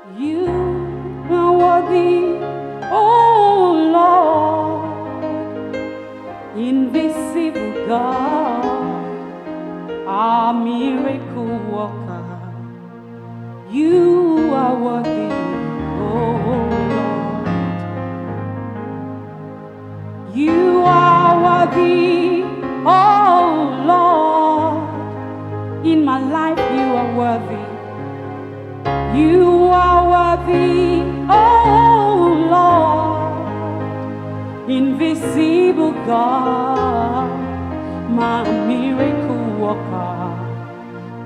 You are worthy, oh Lord, invisible God, our miracle worker. You are worthy, oh Lord. You are worthy, oh Lord. In my life, you are worthy. You are worthy, oh Lord, invisible God, my miracle worker.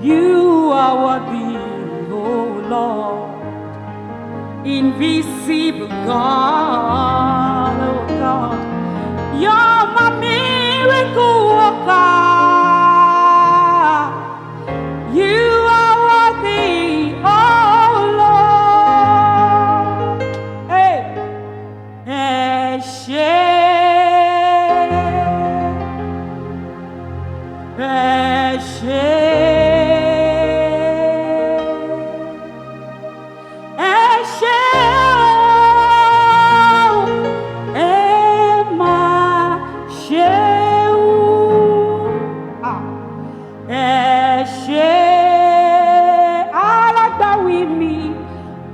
You are worthy, oh Lord, invisible God, oh God. You're my miracle worker. You are worthy, oh Lord. Hey, Eshe, Eshe, Eshe, Emma, Sheu, Eshe.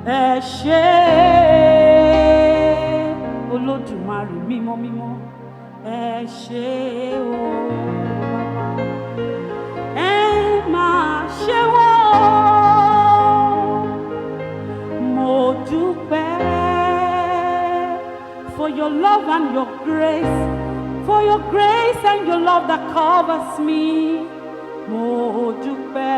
Ẹ ṣé Olódùmarè mímọ́ mímọ́, ẹ ṣé o Baba. Ẹ máa ṣé wọ́n, mo dúpẹ́ for your love and your grace, for your grace and your love that covers me. Mo dúpẹ́.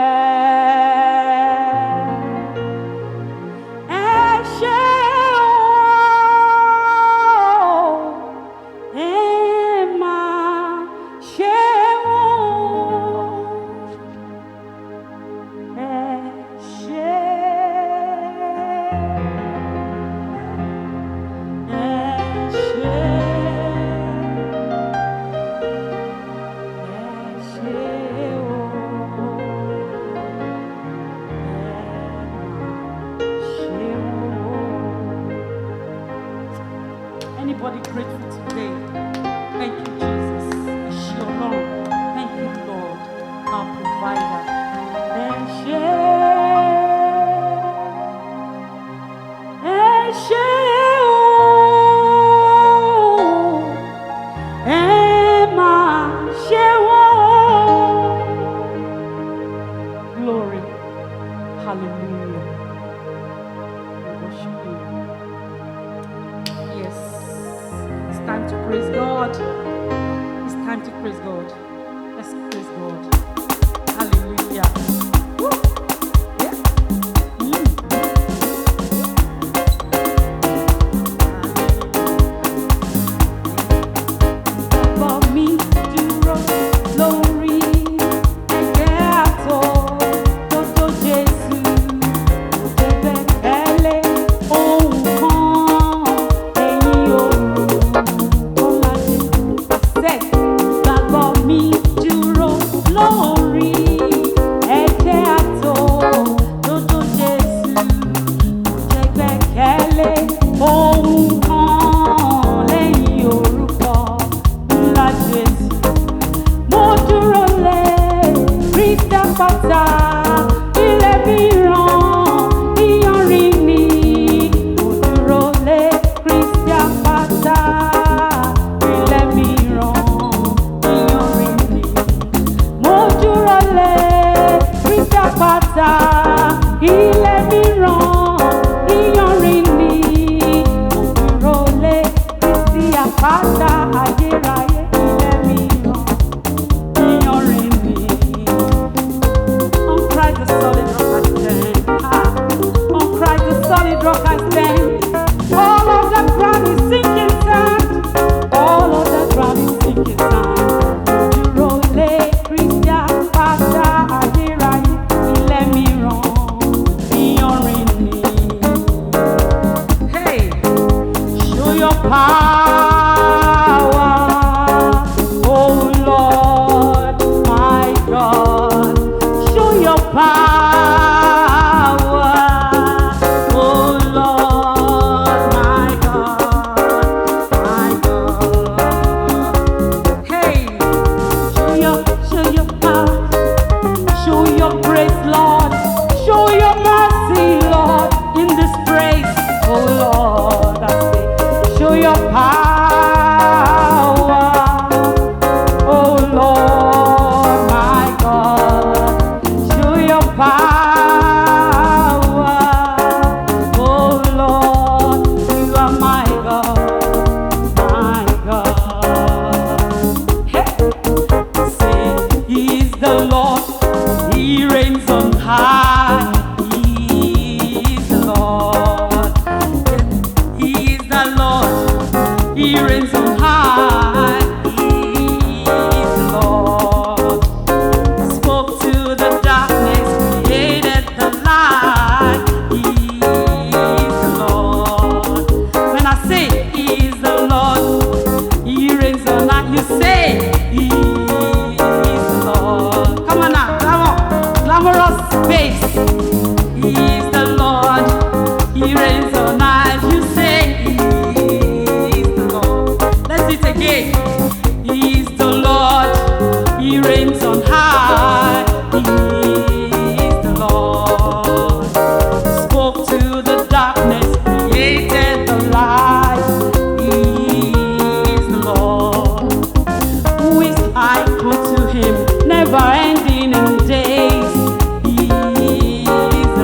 Anybody grateful today? Thank you, Jesus. Shalom. Thank you, Lord, our provider. Glory. Hallelujah. We worship you. Yes. It's time to praise God. It's time to praise God. Let's praise God. Hallelujah. Woo. Yeah. For me to roll glory, Toto Jesu, Bebe Ele, ohun kan, eyin oru, Olade, say, gbàgbọ́ mi dúró lórí ẹ̀jẹ̀. power. Oh Lord, you are my God, my God. Hey. Say, He is the Lord, He reigns on high. He is the Lord, He is the Lord, He reigns on high. He is the Lord. Spoke to the darkness, created the light. He is the Lord. When I say He is the Lord, He reigns on high. You say He is the Lord. Come on now, come on. Glamorous space. He is the Lord. He reigns on high. You say He is the Lord. Let's do it again. He is the Lord. He reigns on high. He is the Lord. Spoke to the darkness, created the light. He is the Lord. Who is equal to Him, never ending in days. He is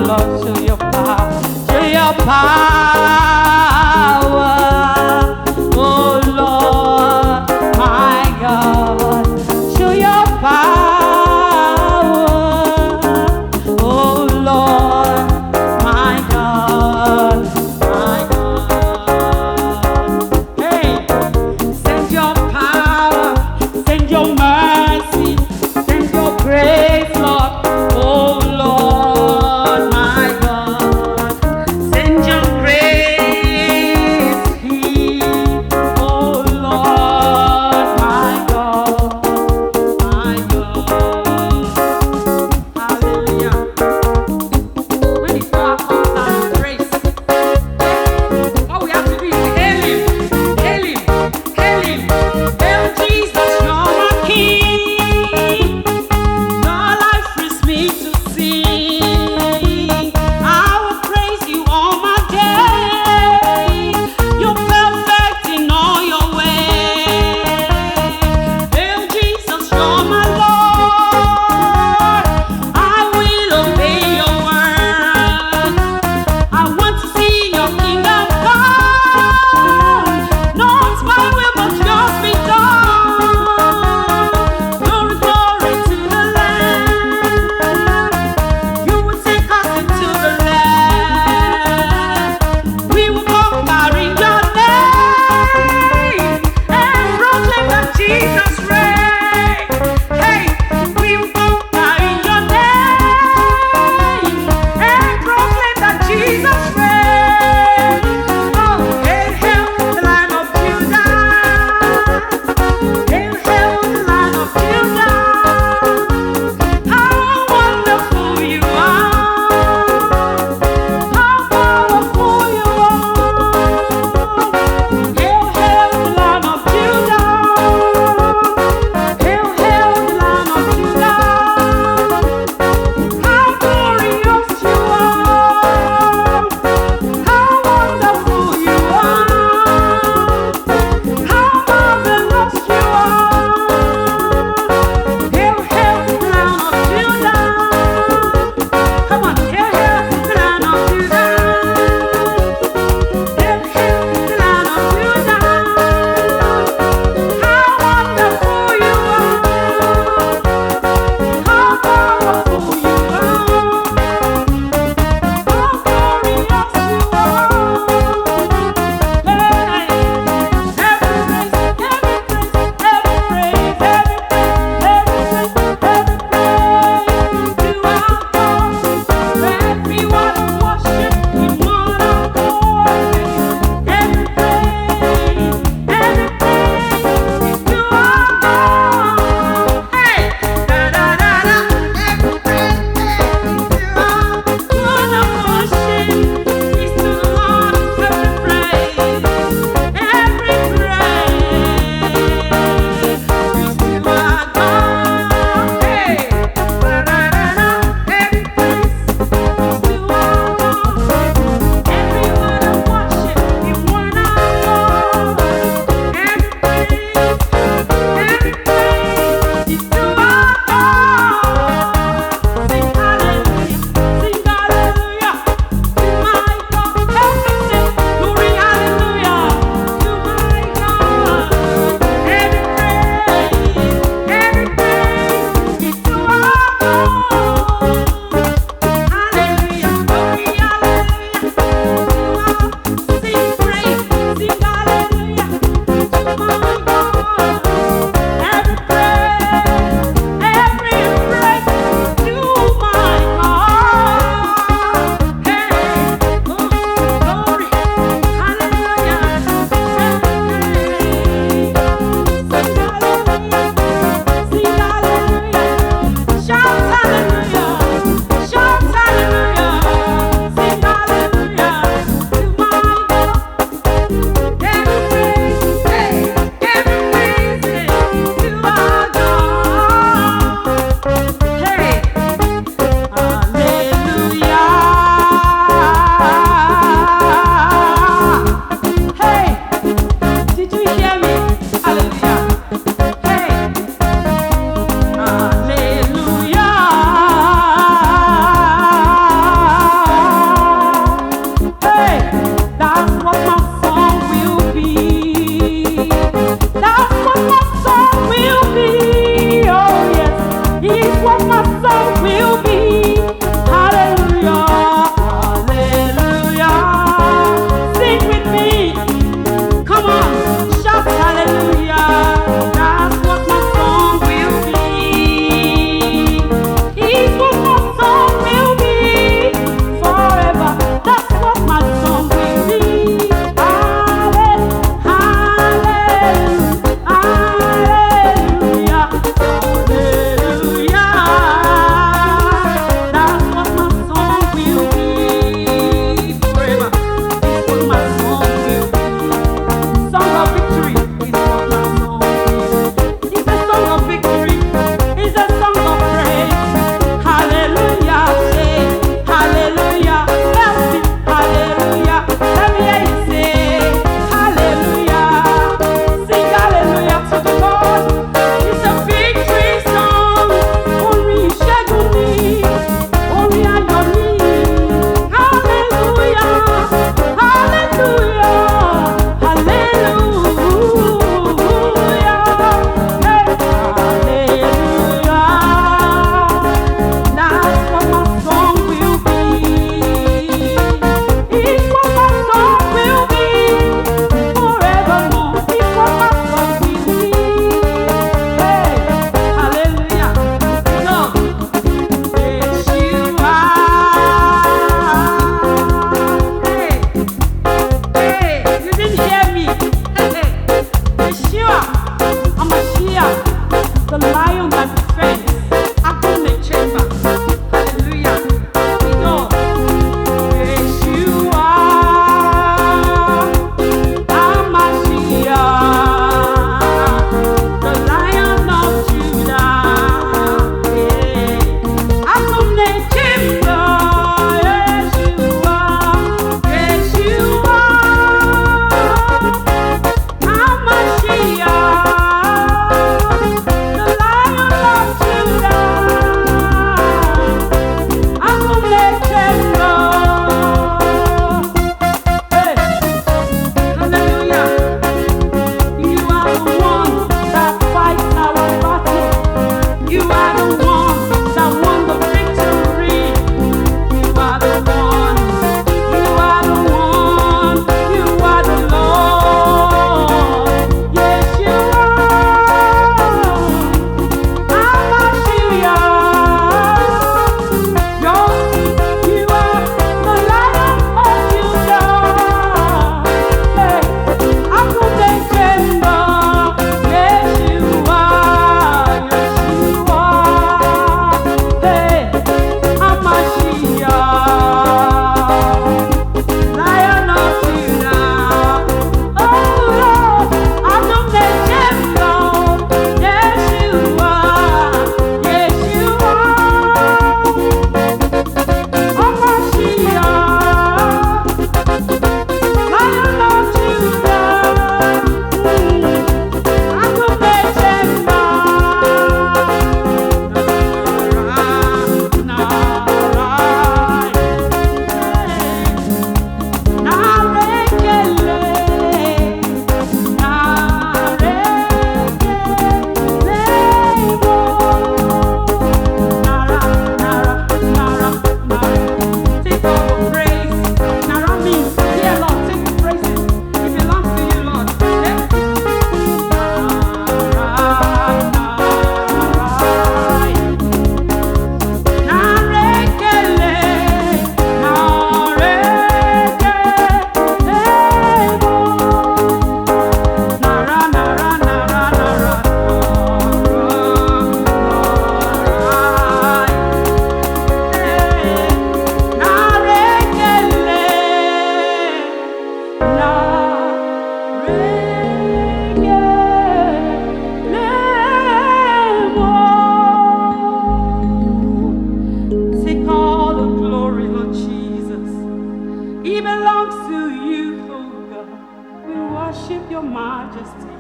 majesty,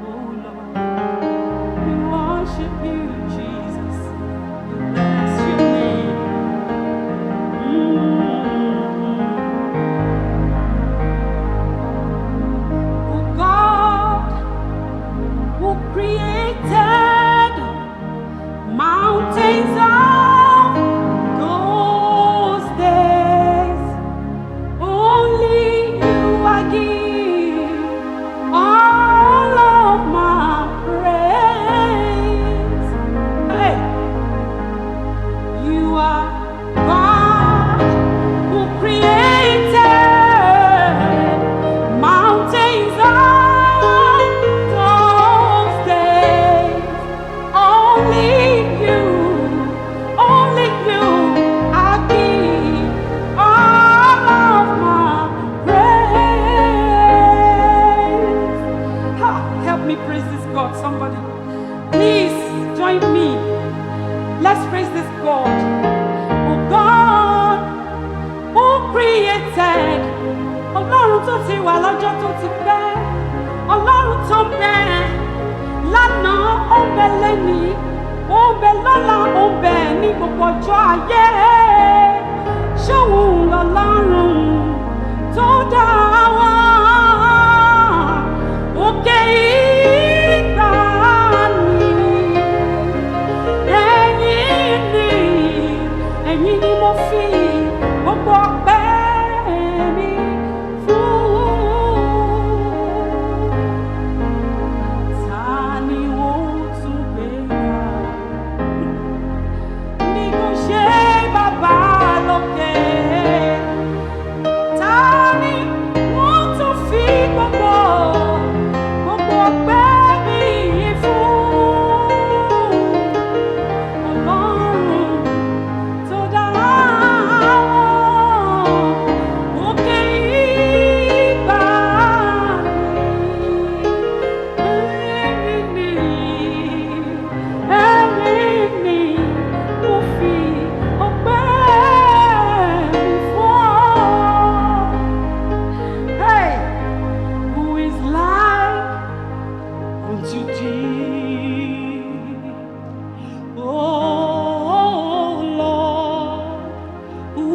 oh Lord. We worship you, Jesus. We bless your name. Oh God, who created mountains of those days, only you I give all of my praise. Hey, you are God who created mountains of those days. Only you I give all of my praise. Help me praise this God, somebody. Please join me. Let's praise this God. Oh God, who created. Ọlọ́run tó ti wà lọ́jọ́ tó ti pẹ́. Ọlọ́run tó ń bẹ lánàá, ó ń bẹ lẹ́nìí, ó ń bẹ lọ́la, ó ń bẹ ní gbogbo ọjọ́ ayé. Ṣóhun lọ́lọ́run tó dá wa. Òkè ìgbàanì, ẹ̀yin ni mo fi gbogbo ọpẹ́ mi fún. Ta ni wọ́n tún gbé ga bí kò ṣe bàbá lókè? Ta ni wọ́n tún fi gbogbo ọpẹ́ mi fún? Ọlọ́run tó dá wọn, òkè ìgbàanì, ẹ̀yin ni mo fi ọpẹ́ mi fún. Hey, who is like unto thee, oh Lord, who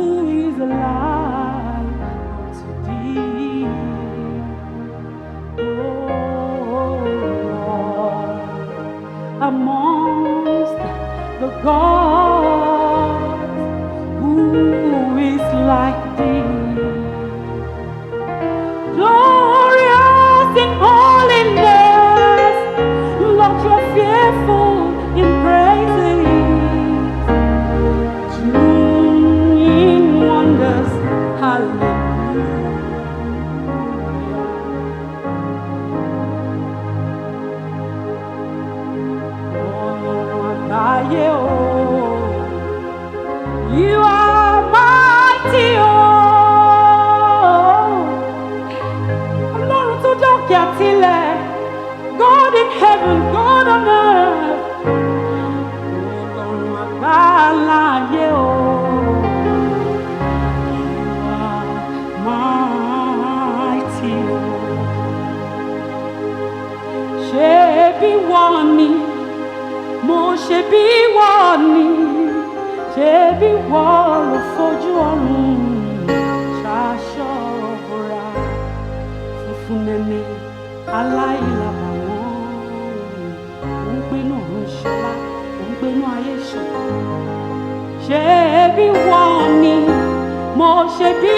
is like unto thee, oh Lord, amongst the gods, who is like thee, glorious in holiness, Lord, you're fearful in praises, doing wonders, hallelujah. Ọlọ́run àgbáyé o, you are mighty o. Ọlọ́run tó dá òkè àtilẹ̀, God in heaven, God on earth. Ọlọ́run àgbáláyé o, you are mighty o. Ṣé bí wọ́n ni, mo ṣe bí wọ́n ni, ṣé bí wọ́n ló fojú ọ̀run ṣaṣọ bora, funfun nẹ́nẹ́ aláìlábàwọ́n, ó ń gbénú ọ̀run ṣọlá, ó ń gbénú ayé ṣọlá. Ṣé bí wọ́n ni, mo ṣe bí